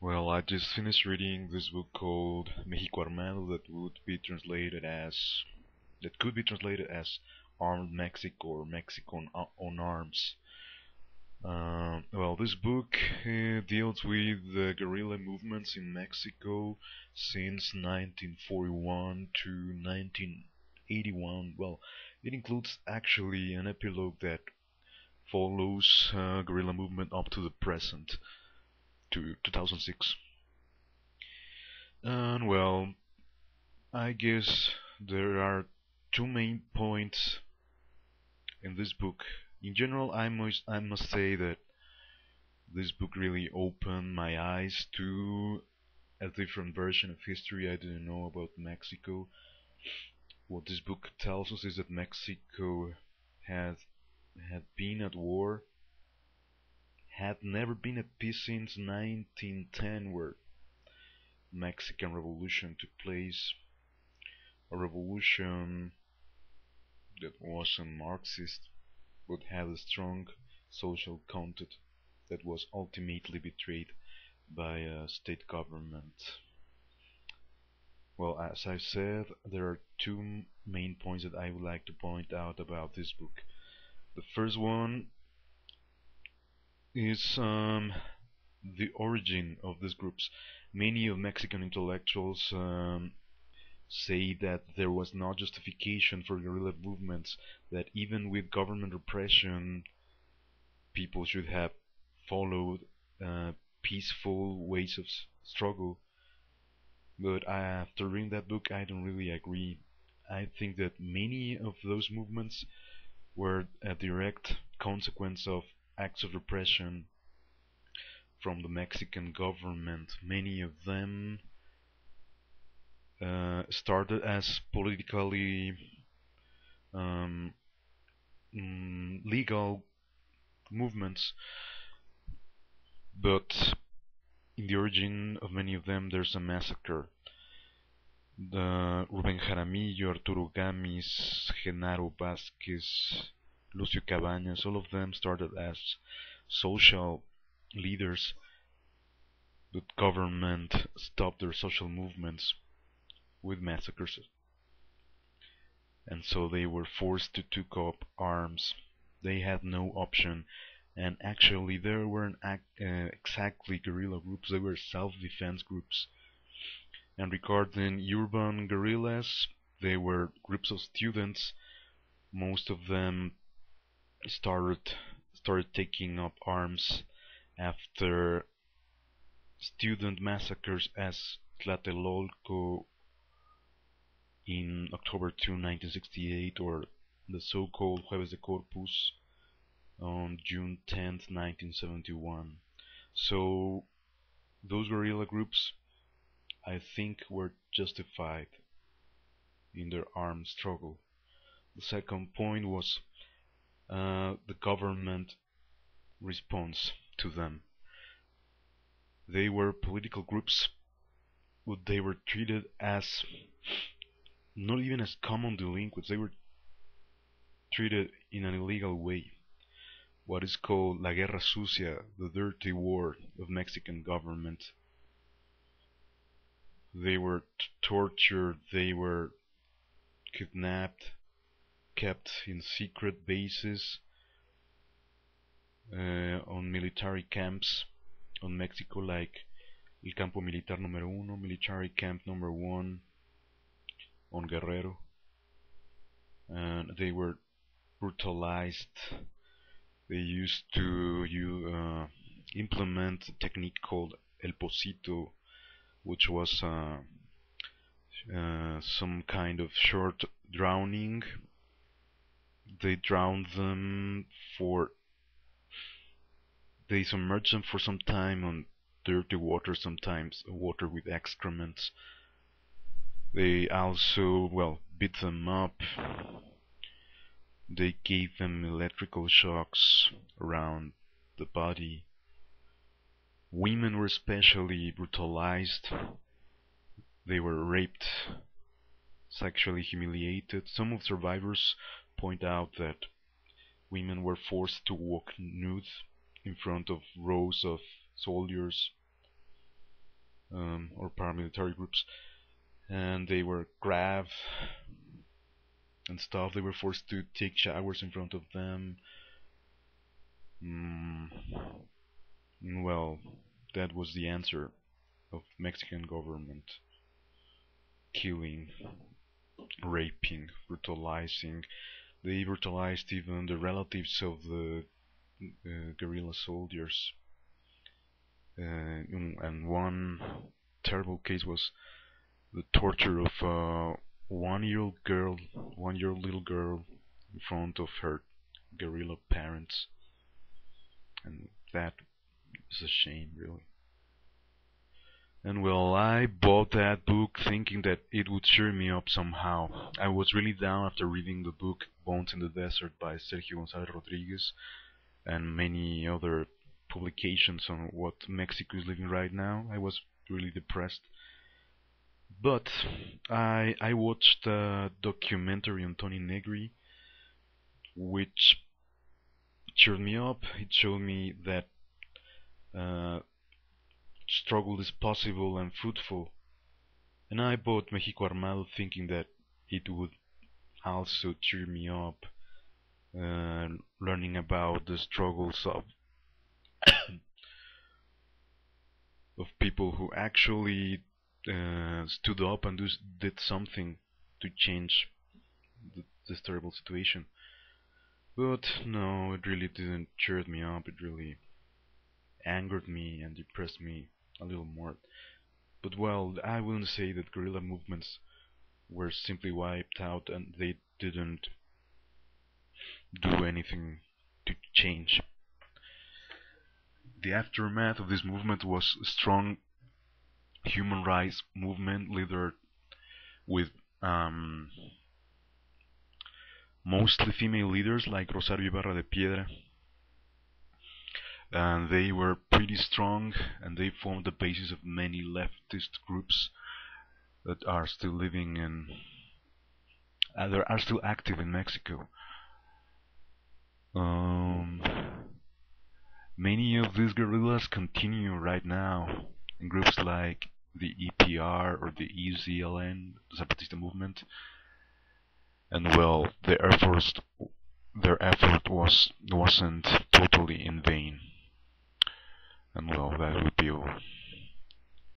Well, I just finished reading this book called México Armado that could be translated as Armed Mexico or Mexico on Arms. Well, this book deals with the guerrilla movements in Mexico since 1941 to 1981. Well, it includes actually an epilogue that follows guerrilla movement up to the present, to 2006. And well, I guess there are two main points in this book. In general, I must say that this book really opened my eyes to a different version of history I didn't know about Mexico. What this book tells us is that Mexico has had been at war, had never been at peace since 1910, where Mexican Revolution took place, a revolution that wasn't Marxist but had a strong social content that was ultimately betrayed by a state government. Well, as I said, there are two main points that I would like to point out about this book. The first one is the origin of these groups. Many of Mexican intellectuals say that there was no justification for guerrilla movements, that even with government repression, people should have followed peaceful ways of struggle. But after reading that book, I don't really agree. I think that many of those movements were a direct consequence of acts of repression from the Mexican government. Many of them started as politically um, legal movements, but in the origin of many of them there's a massacre. The Rubén Jaramillo, Arturo Gamis, Genaro Vázquez, Lucio Cabañas, all of them started as social leaders, but government stopped their social movements with massacres, and so they were forced to take up arms. They had no option, and actually there weren't exactly guerrilla groups, they were self-defense groups. And regarding urban guerrillas, they were groups of students. Most of them started taking up arms after student massacres as Tlatelolco in October 2, 1968, or the so-called Jueves de Corpus on June 10th, 1971. So those guerrilla groups, I think, were justified in their armed struggle. The second point was the government response to them. They were political groups, but they were treated as not even as common delinquents. They were treated in an illegal way. What is called La Guerra Sucia, the dirty war of Mexican government. They were tortured, they were kidnapped, kept in secret bases on military camps on Mexico, like El Campo Militar Número Uno, Military Camp Number 1 on Guerrero. And they were brutalized. They used to implement a technique called El Pocito, which was some kind of short drowning. They drowned them they submerged them for some time on dirty water, sometimes water with excrements. They also, well, beat them up. They gave them electrical shocks around the body. Women were especially brutalized. They were raped, sexually humiliated. Some of survivors point out that women were forced to walk nude in front of rows of soldiers. or paramilitary groups, and they were grabbed and stuff. They were forced to take showers in front of them. Mm, well, that was the answer of Mexican government: killing, raping, brutalizing. They brutalized even the relatives of the guerrilla soldiers. And one terrible case was the torture of a 1-year-old little girl in front of her guerrilla parents, and that is a shame, really. And well, I bought that book thinking that it would cheer me up somehow. I was really down after reading the book Bones in the Desert by Sergio González Rodriguez and many other publications on what Mexico is living right now. I was really depressed. But I watched a documentary on Tony Negri, which cheered me up. It showed me that uh, struggle is possible and fruitful. And I bought México Armado thinking that it would also cheer me up, uh, learning about the struggles of people who actually stood up and did something to change this terrible situation. But no, it really didn't cheer me up. It really angered me and depressed me a little more. But well, I wouldn't say that guerrilla movements were simply wiped out and they didn't do anything to change. The aftermath of this movement was a strong human rights movement leader with mostly female leaders like Rosario Ibarra de Piedra, and they were pretty strong, and they formed the basis of many leftist groups that are still living in that are still active in Mexico. Um, Many of these guerrillas continue right now in groups like the EPR or the EZLN, the Zapatista movement, and well, their effort wasn't totally in vain. And well, that would be all.